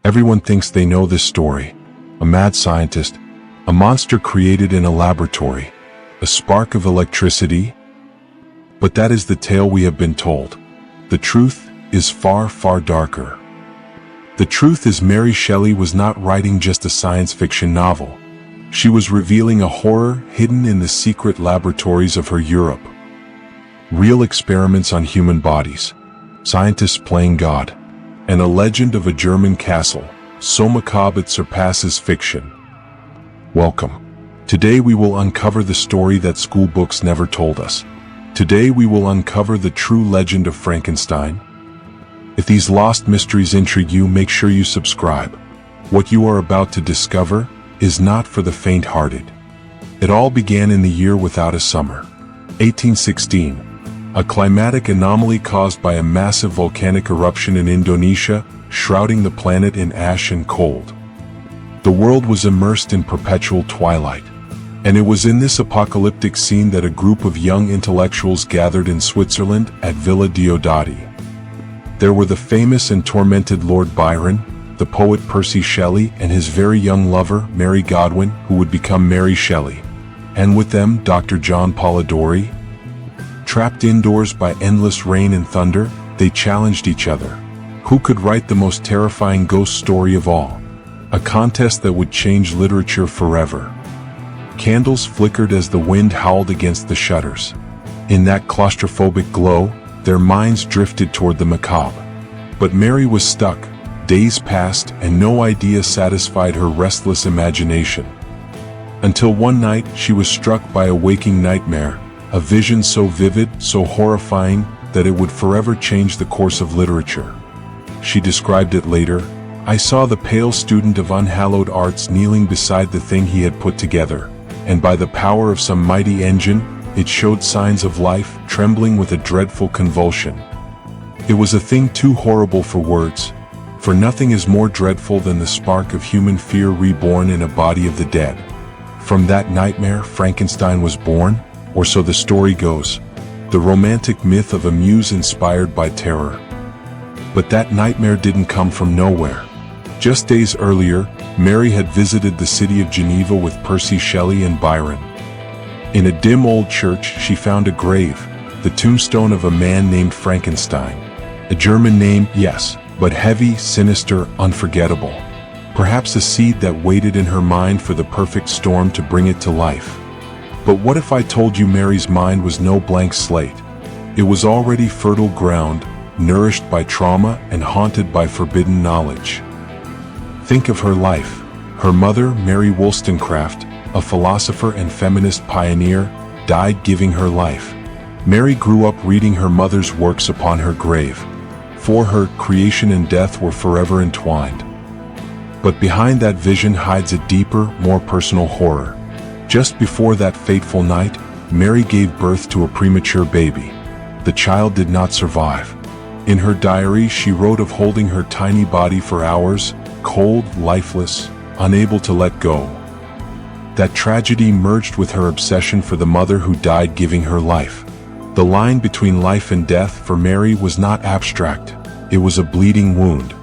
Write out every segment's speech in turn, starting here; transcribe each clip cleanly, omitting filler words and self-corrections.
Everyone thinks they know this story. A mad scientist, a monster created in a laboratory, a spark of electricity. But that is the tale we have been told. The truth is far, far darker. The truth is Mary Shelley was not writing just a science fiction novel. She was revealing a horror hidden in the secret laboratories of her Europe. Real experiments on human bodies, scientists playing God, and a legend of a German castle, so macabre it surpasses fiction. Welcome. Today we will uncover the story that school books never told us. Today we will uncover the true legend of Frankenstein. If these lost mysteries intrigue you, make sure you subscribe. What you are about to discover is not for the faint-hearted. It all began in the year without a summer, 1816. A climatic anomaly caused by a massive volcanic eruption in Indonesia, shrouding the planet in ash and cold. The world was immersed in perpetual twilight, and it was in this apocalyptic scene that a group of young intellectuals gathered in Switzerland at Villa Diodati. There were the famous and tormented Lord Byron, the poet Percy Shelley, and his very young lover, Mary Godwin, who would become Mary Shelley, and with them Dr. John Polidori. Trapped indoors by endless rain and thunder, they challenged each other. Who could write the most terrifying ghost story of all? A contest that would change literature forever. Candles flickered as the wind howled against the shutters. In that claustrophobic glow, their minds drifted toward the macabre. But Mary was stuck. Days passed, and no idea satisfied her restless imagination. Until one night, she was struck by a waking nightmare. A vision so vivid, so horrifying, that it would forever change the course of literature. She described it later. I saw the pale student of unhallowed arts kneeling beside the thing he had put together, and by the power of some mighty engine, it showed signs of life, trembling with a dreadful convulsion. It was a thing too horrible for words, for nothing is more dreadful than the spark of human fear reborn in a body of the dead. From that nightmare, Frankenstein was born. Or so the story goes, the romantic myth of a muse inspired by terror. But that nightmare didn't come from nowhere. Just days earlier, Mary had visited the city of Geneva with Percy Shelley and Byron. In a dim old church, she found a grave, the tombstone of a man named Frankenstein. A German name, yes, but heavy, sinister, unforgettable. Perhaps a seed that waited in her mind for the perfect storm to bring it to life. But what if I told you Mary's mind was no blank slate? It was already fertile ground, nourished by trauma and haunted by forbidden knowledge. Think of her life. Her mother, Mary Wollstonecraft, a philosopher and feminist pioneer, died giving her life. Mary grew up reading her mother's works upon her grave. For her, creation and death were forever entwined. But behind that vision hides a deeper, more personal horror. Just before that fateful night, Mary gave birth to a premature baby. The child did not survive. In her diary, she wrote of holding her tiny body for hours, cold, lifeless, unable to let go. That tragedy merged with her obsession for the mother who died giving her life. The line between life and death for Mary was not abstract. It was a bleeding wound.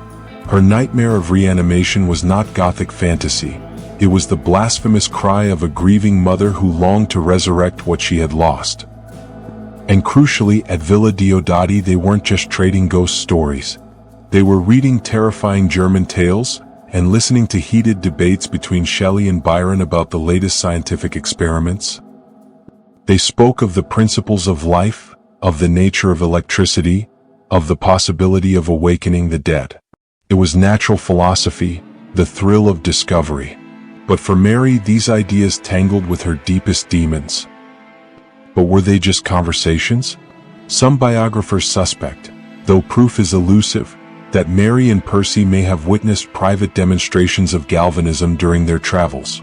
Her nightmare of reanimation was not Gothic fantasy. It was the blasphemous cry of a grieving mother who longed to resurrect what she had lost. And crucially, at Villa Diodati, they weren't just trading ghost stories. They were reading terrifying German tales and listening to heated debates between Shelley and Byron about the latest scientific experiments. They spoke of the principles of life, of the nature of electricity, of the possibility of awakening the dead. It was natural philosophy, the thrill of discovery. But for Mary, these ideas tangled with her deepest demons. But were they just conversations? Some biographers suspect, though proof is elusive, that Mary and Percy may have witnessed private demonstrations of Galvanism during their travels.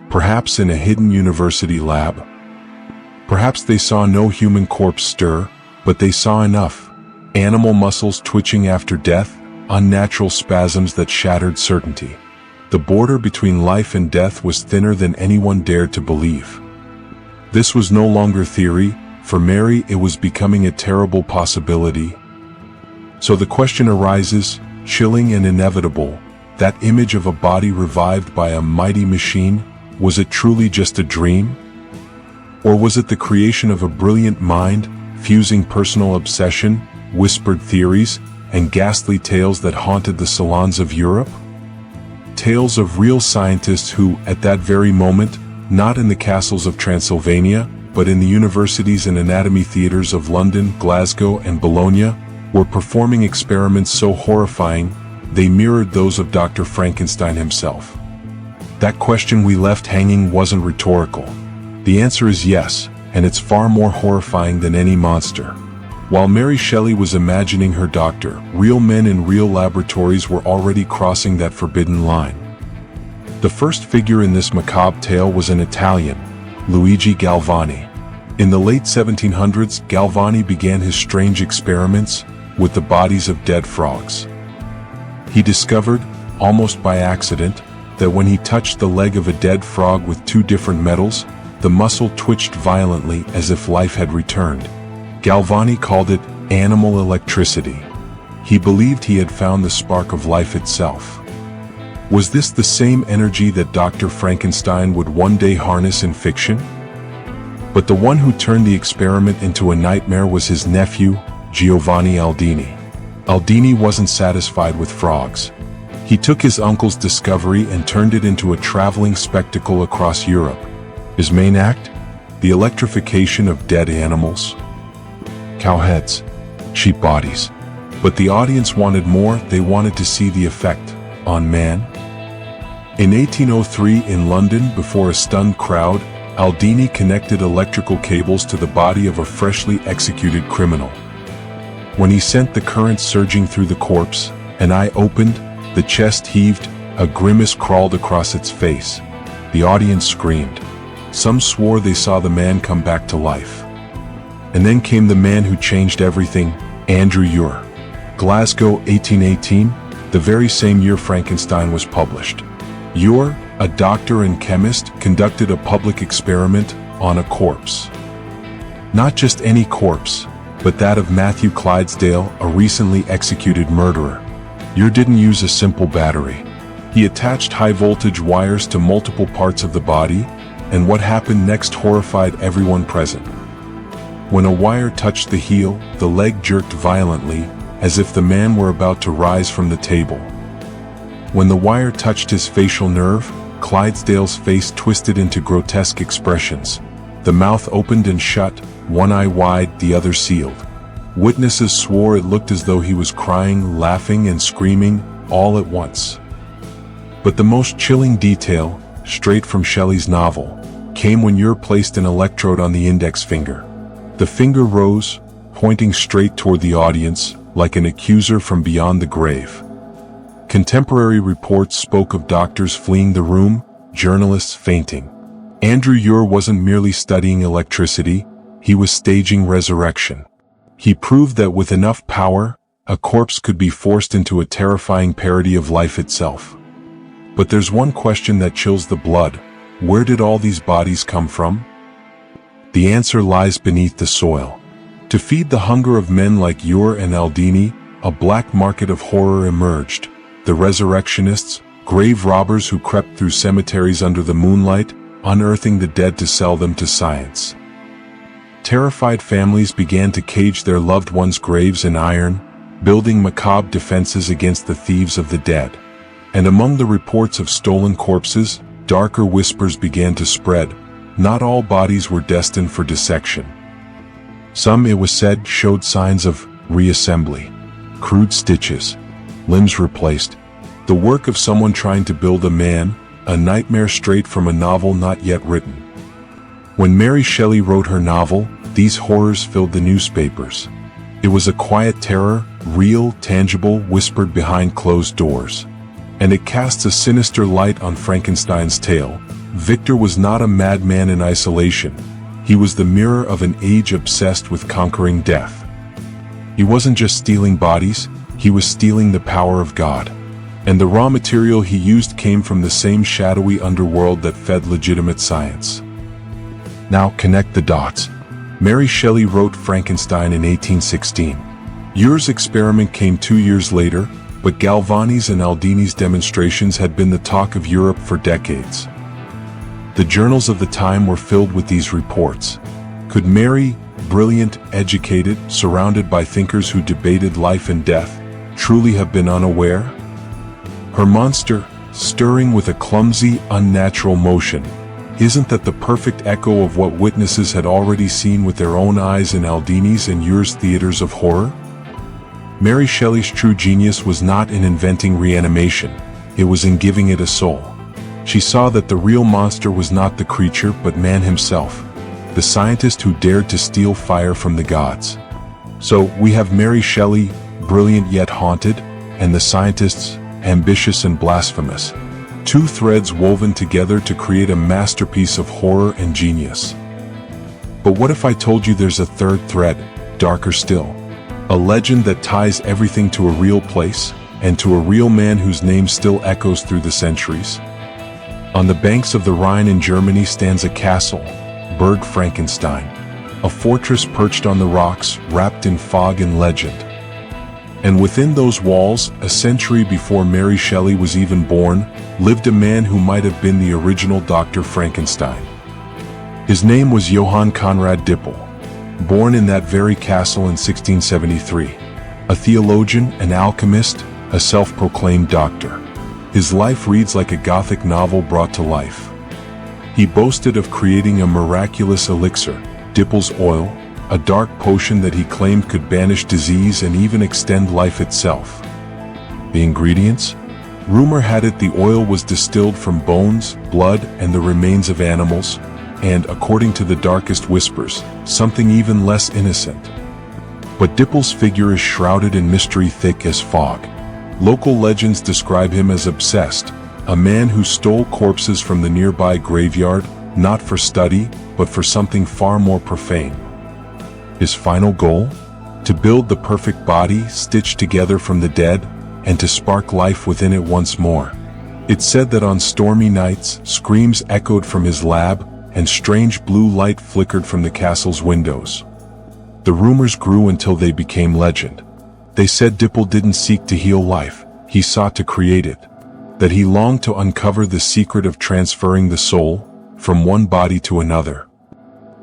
Perhaps in a hidden university lab. Perhaps they saw no human corpse stir, but they saw enough. Animal muscles twitching after death, unnatural spasms that shattered certainty. The border between life and death was thinner than anyone dared to believe. This was no longer theory. For Mary, it was becoming a terrible possibility. So the question arises, chilling and inevitable, That image of a body revived by a mighty machine, was it truly just a dream? Or was it the creation of a brilliant mind, fusing personal obsession, whispered theories, and ghastly tales that haunted the salons of Europe? Tales of real scientists who, at that very moment, not in the castles of Transylvania, but in the universities and anatomy theaters of London, Glasgow, and Bologna, were performing experiments so horrifying, they mirrored those of Dr. Frankenstein himself. That question we left hanging wasn't rhetorical. The answer is yes, and it's far more horrifying than any monster. While Mary Shelley was imagining her doctor, real men in real laboratories were already crossing that forbidden line. The first figure in this macabre tale was an Italian, Luigi Galvani. In the late 1700s, Galvani began his strange experiments with the bodies of dead frogs. He discovered, almost by accident, that when he touched the leg of a dead frog with two different metals, the muscle twitched violently as if life had returned. Galvani called it animal electricity. He believed he had found the spark of life itself. Was this the same energy that Dr. Frankenstein would one day harness in fiction? But the one who turned the experiment into a nightmare was his nephew, Giovanni Aldini. Aldini wasn't satisfied with frogs. He took his uncle's discovery and turned it into a traveling spectacle across Europe. His main act? The electrification of dead animals. Cow heads, sheep bodies. But the audience wanted more. They wanted to see the effect on man. In 1803 in London, before a stunned crowd, Aldini connected electrical cables to the body of a freshly executed criminal. When he sent the current surging through the corpse, an eye opened, the chest heaved, a grimace crawled across its face. The audience screamed. Some swore they saw the man come back to life. And then came the man who changed everything, Andrew Ure. Glasgow, 1818, the very same year Frankenstein was published. Ure, a doctor and chemist, conducted a public experiment on a corpse. Not just any corpse, but that of Matthew Clydesdale, a recently executed murderer. Ure didn't use a simple battery. He attached high-voltage wires to multiple parts of the body, and what happened next horrified everyone present. When a wire touched the heel, the leg jerked violently, as if the man were about to rise from the table. When the wire touched his facial nerve, Clydesdale's face twisted into grotesque expressions. The mouth opened and shut, one eye wide, the other sealed. Witnesses swore it looked as though he was crying, laughing, and screaming, all at once. But the most chilling detail, straight from Shelley's novel, came when Ure placed an electrode on the index finger. The finger rose, pointing straight toward the audience, like an accuser from beyond the grave. Contemporary reports spoke of doctors fleeing the room, journalists fainting. Andrew Ure wasn't merely studying electricity, he was staging resurrection. He proved that with enough power, a corpse could be forced into a terrifying parody of life itself. But there's one question that chills the blood. Where did all these bodies come from? The answer lies beneath the soil. To feed the hunger of men like Ure and Aldini, a black market of horror emerged. The Resurrectionists, grave robbers who crept through cemeteries under the moonlight, unearthing the dead to sell them to science. Terrified families began to cage their loved ones' graves in iron, building macabre defenses against the thieves of the dead. And among the reports of stolen corpses, darker whispers began to spread. Not all bodies were destined for dissection. Some, it was said, showed signs of reassembly. Crude stitches, limbs replaced, the work of someone trying to build a man, a nightmare straight from a novel not yet written. When Mary Shelley wrote her novel, these horrors filled the newspapers. It was a quiet terror, real, tangible, whispered behind closed doors. And it casts a sinister light on Frankenstein's tale. Victor was not a madman in isolation. He was the mirror of an age obsessed with conquering death. He wasn't just stealing bodies, he was stealing the power of God. And the raw material he used came from the same shadowy underworld that fed legitimate science. Now connect the dots. Mary Shelley wrote Frankenstein in 1816. Ure's experiment came 2 years later, but Galvani's and Aldini's demonstrations had been the talk of Europe for decades. The journals of the time were filled with these reports. Could Mary, brilliant, educated, surrounded by thinkers who debated life and death, truly have been unaware? Her monster, stirring with a clumsy, unnatural motion, isn't that the perfect echo of what witnesses had already seen with their own eyes in Aldini's and Ure's theaters of horror? Mary Shelley's true genius was not in inventing reanimation, it was in giving it a soul. She saw that the real monster was not the creature but man himself, the scientist who dared to steal fire from the gods. So, we have Mary Shelley, brilliant yet haunted, and the scientists, ambitious and blasphemous. Two threads woven together to create a masterpiece of horror and genius. But what if I told you there's a third thread, darker still? A legend that ties everything to a real place, and to a real man whose name still echoes through the centuries. On the banks of the Rhine in Germany stands a castle, Burg Frankenstein, a fortress perched on the rocks, wrapped in fog and legend. And within those walls, a century before Mary Shelley was even born, lived a man who might have been the original Dr. Frankenstein. His name was Johann Conrad Dippel, born in that very castle in 1673, a theologian, an alchemist, a self-proclaimed doctor. His life reads like a Gothic novel brought to life. He boasted of creating a miraculous elixir, Dippel's oil, a dark potion that he claimed could banish disease and even extend life itself. The ingredients? Rumor had it the oil was distilled from bones, blood, and the remains of animals, and, according to the darkest whispers, something even less innocent. But Dippel's figure is shrouded in mystery thick as fog. Local legends describe him as obsessed, a man who stole corpses from the nearby graveyard, not for study, but for something far more profane. His final goal? To build the perfect body stitched together from the dead, and to spark life within it once more. It's said that on stormy nights, screams echoed from his lab, and strange blue light flickered from the castle's windows. The rumors grew until they became legend. They said Dippel didn't seek to heal life, he sought to create it. That he longed to uncover the secret of transferring the soul from one body to another.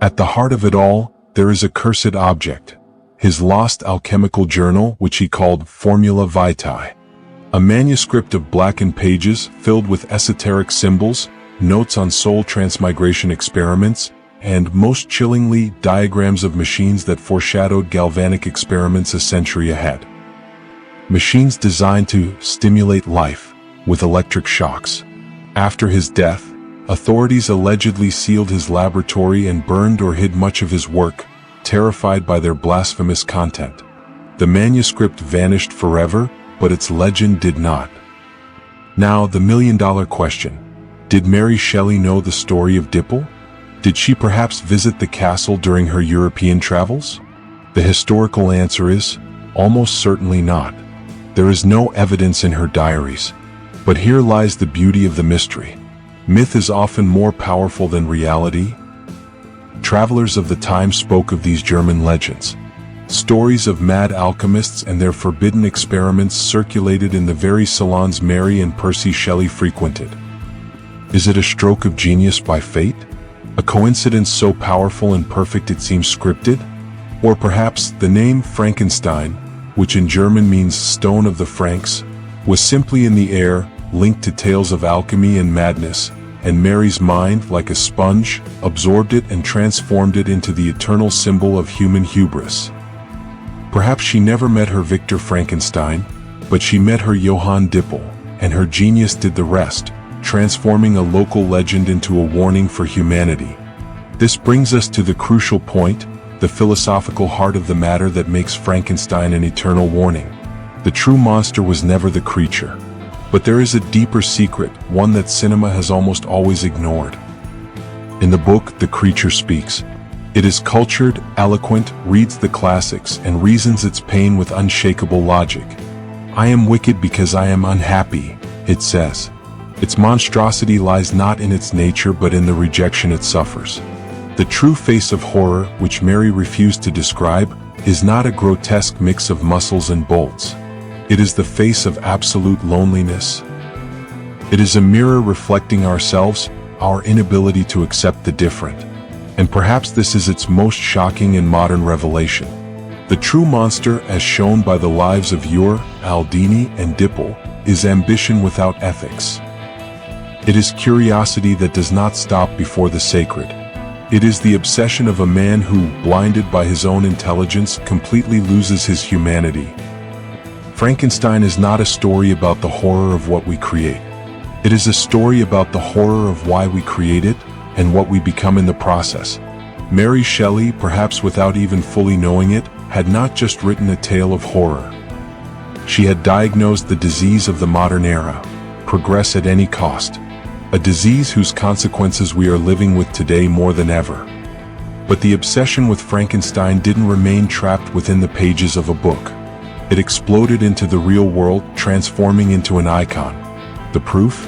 At the heart of it all, there is a cursed object, his lost alchemical journal, which he called Formula Vitae. A manuscript of blackened pages filled with esoteric symbols, notes on soul transmigration experiments, and, most chillingly, diagrams of machines that foreshadowed galvanic experiments a century ahead. Machines designed to stimulate life with electric shocks. After his death, authorities allegedly sealed his laboratory and burned or hid much of his work, terrified by their blasphemous content. The manuscript vanished forever, but its legend did not. Now, the million-dollar question. Did Mary Shelley know the story of Dippel? Did she perhaps visit the castle during her European travels? The historical answer is, almost certainly not. There is no evidence in her diaries. But here lies the beauty of the mystery. Myth is often more powerful than reality. Travelers of the time spoke of these German legends. Stories of mad alchemists and their forbidden experiments circulated in the very salons Mary and Percy Shelley frequented. Is it a stroke of genius by fate? A coincidence so powerful and perfect it seems scripted? Or perhaps the name Frankenstein, which in German means stone of the Franks, was simply in the air, linked to tales of alchemy and madness, and Mary's mind, like a sponge, absorbed it and transformed it into the eternal symbol of human hubris. Perhaps she never met her Victor Frankenstein, but she met her Johann Dippel, and her genius did the rest, transforming a local legend into a warning for humanity. This brings us to the crucial point, the philosophical heart of the matter that makes Frankenstein an eternal warning. The true monster was never the creature. But there is a deeper secret, one that cinema has almost always ignored. In the book, the creature speaks. It is cultured, eloquent, reads the classics, and reasons its pain with unshakable logic. I am wicked because I am unhappy, it says. Its monstrosity lies not in its nature but in the rejection it suffers. The true face of horror, which Mary refused to describe, is not a grotesque mix of muscles and bolts. It is the face of absolute loneliness. It is a mirror reflecting ourselves, our inability to accept the different. And perhaps this is its most shocking and modern revelation. The true monster, as shown by the lives of Ure, Aldini, and Dippel, is ambition without ethics. It is curiosity that does not stop before the sacred. It is the obsession of a man who, blinded by his own intelligence, completely loses his humanity. Frankenstein is not a story about the horror of what we create. It is a story about the horror of why we create it and what we become in the process. Mary Shelley, perhaps without even fully knowing it, had not just written a tale of horror. She had diagnosed the disease of the modern era, progress at any cost, a disease whose consequences we are living with today more than ever. But the obsession with Frankenstein didn't remain trapped within the pages of a book. It exploded into the real world, transforming into an icon. The proof?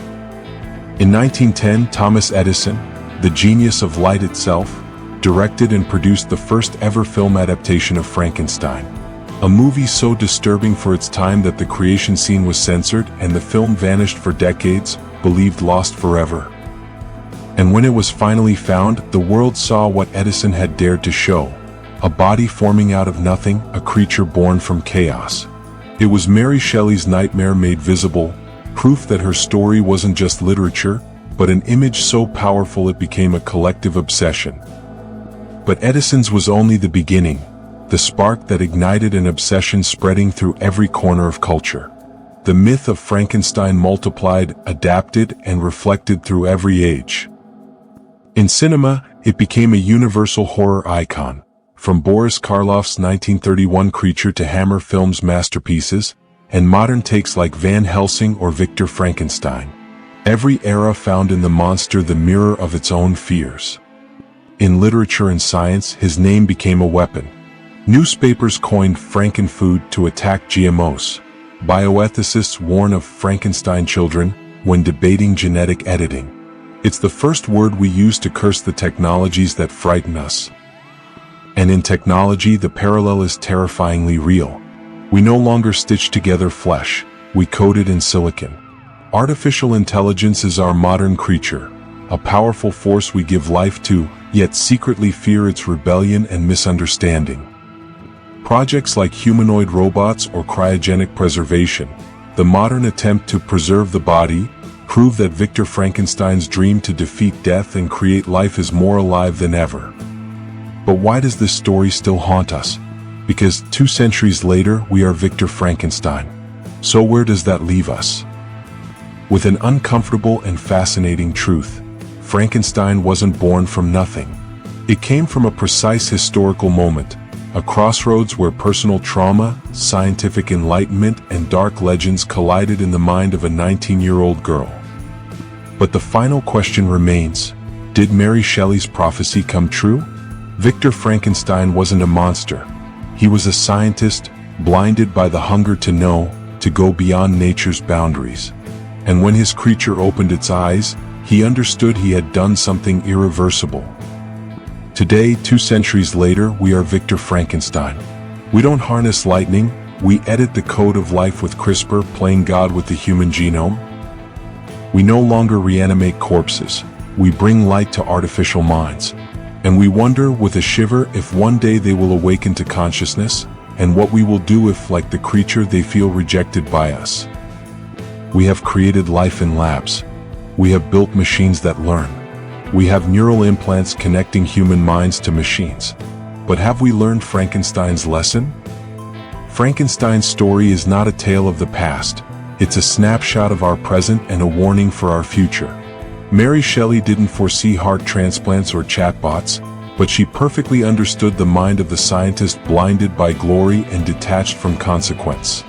In 1910, Thomas Edison, the genius of light itself, directed and produced the first ever film adaptation of Frankenstein. A movie so disturbing for its time that the creation scene was censored and the film vanished for decades, believed lost forever. And when it was finally found, the world saw what Edison had dared to show. A body forming out of nothing, a creature born from chaos. It was Mary Shelley's nightmare made visible, proof that her story wasn't just literature, but an image so powerful it became a collective obsession. But Edison's was only the beginning, the spark that ignited an obsession spreading through every corner of culture. The myth of Frankenstein multiplied, adapted, and reflected through every age. In cinema, it became a universal horror icon. From Boris Karloff's 1931 Creature to Hammer Film's masterpieces, and modern takes like Van Helsing or Victor Frankenstein. Every era found in the monster the mirror of its own fears. In literature and science, his name became a weapon. Newspapers coined Frankenfood to attack GMOs. Bioethicists warn of Frankenstein children when debating genetic editing. It's the first word we use to curse the technologies that frighten us. And in technology, the parallel is terrifyingly real. We no longer stitch together flesh, we code it in silicon. Artificial intelligence is our modern creature, a powerful force we give life to, yet secretly fear its rebellion and misunderstanding. Projects like humanoid robots or cryogenic preservation, the modern attempt to preserve the body, prove that Victor Frankenstein's dream to defeat death and create life is more alive than ever. But why does this story still haunt us? Because 2 centuries later, we are Victor Frankenstein. So where does that leave us? With an uncomfortable and fascinating truth, Frankenstein wasn't born from nothing. It came from a precise historical moment, a crossroads where personal trauma, scientific enlightenment, and dark legends collided in the mind of a 19-year-old girl. But the final question remains, did Mary Shelley's prophecy come true? Victor Frankenstein wasn't a monster. He was a scientist, blinded by the hunger to know, to go beyond nature's boundaries. And when his creature opened its eyes, he understood he had done something irreversible. Today, 2 centuries later, we are Victor Frankenstein. We don't harness lightning, we edit the code of life with CRISPR, playing God with the human genome. We no longer reanimate corpses, we bring light to artificial minds. And we wonder with a shiver if one day they will awaken to consciousness, and what we will do if, like the creature, they feel rejected by us. We have created life in labs. We have built machines that learn. We have neural implants connecting human minds to machines. But have we learned Frankenstein's lesson? Frankenstein's story is not a tale of the past. It's a snapshot of our present and a warning for our future. Mary Shelley didn't foresee heart transplants or chatbots, but she perfectly understood the mind of the scientist blinded by glory and detached from consequence.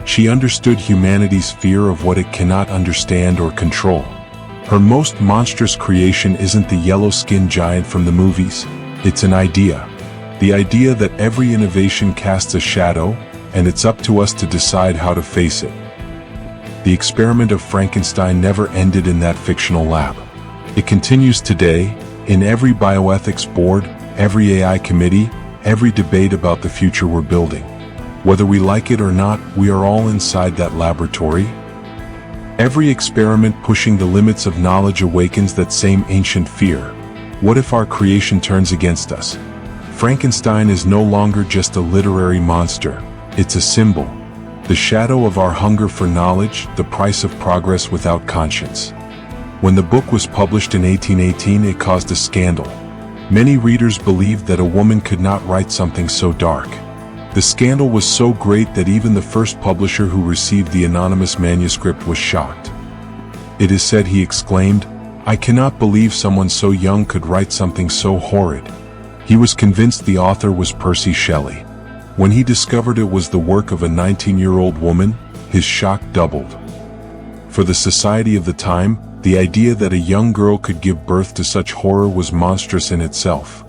She understood humanity's fear of what it cannot understand or control. Her most monstrous creation isn't the yellow-skinned giant from the movies, it's an idea. The idea that every innovation casts a shadow, and it's up to us to decide how to face it. The experiment of Frankenstein never ended in that fictional lab. It continues today, in every bioethics board, every AI committee, every debate about the future we're building. Whether we like it or not, we are all inside that laboratory. Every experiment pushing the limits of knowledge awakens that same ancient fear. What if our creation turns against us? Frankenstein is no longer just a literary monster. It's a symbol. The shadow of our hunger for knowledge, the price of progress without conscience. When the book was published in 1818, it caused a scandal. Many readers believed that a woman could not write something so dark. The scandal was so great that even the first publisher who received the anonymous manuscript was shocked. It is said he exclaimed, "I cannot believe someone so young could write something so horrid." He was convinced the author was Mary Shelley. When he discovered it was the work of a 19-year-old woman, his shock doubled. For the society of the time, the idea that a young girl could give birth to such horror was monstrous in itself.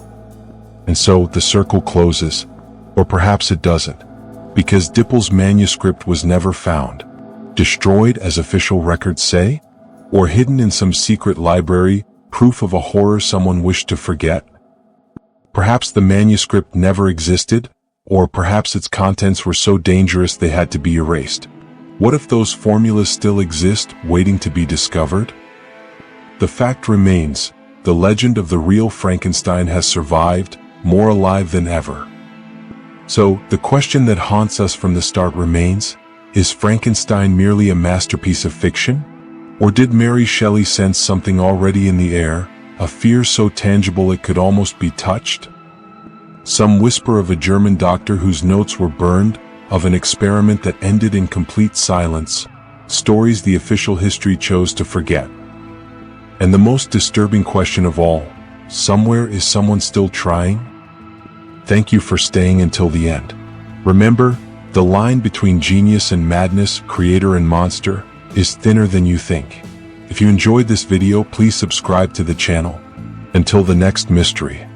And so, the circle closes. Or perhaps it doesn't. Because Dippel's manuscript was never found. Destroyed, as official records say? Or hidden in some secret library, proof of a horror someone wished to forget? Perhaps the manuscript never existed, or perhaps its contents were so dangerous they had to be erased. What if those formulas still exist, waiting to be discovered? The fact remains, the legend of the real Frankenstein has survived, more alive than ever. So, the question that haunts us from the start remains, is Frankenstein merely a masterpiece of fiction? Or did Mary Shelley sense something already in the air, a fear so tangible it could almost be touched? Some whisper of a German doctor whose notes were burned, of an experiment that ended in complete silence, stories the official history chose to forget. And the most disturbing question of all, somewhere is someone still trying? Thank you for staying until the end. Remember, the line between genius and madness, creator and monster, is thinner than you think. If you enjoyed this video, please subscribe to the channel. Until the next mystery.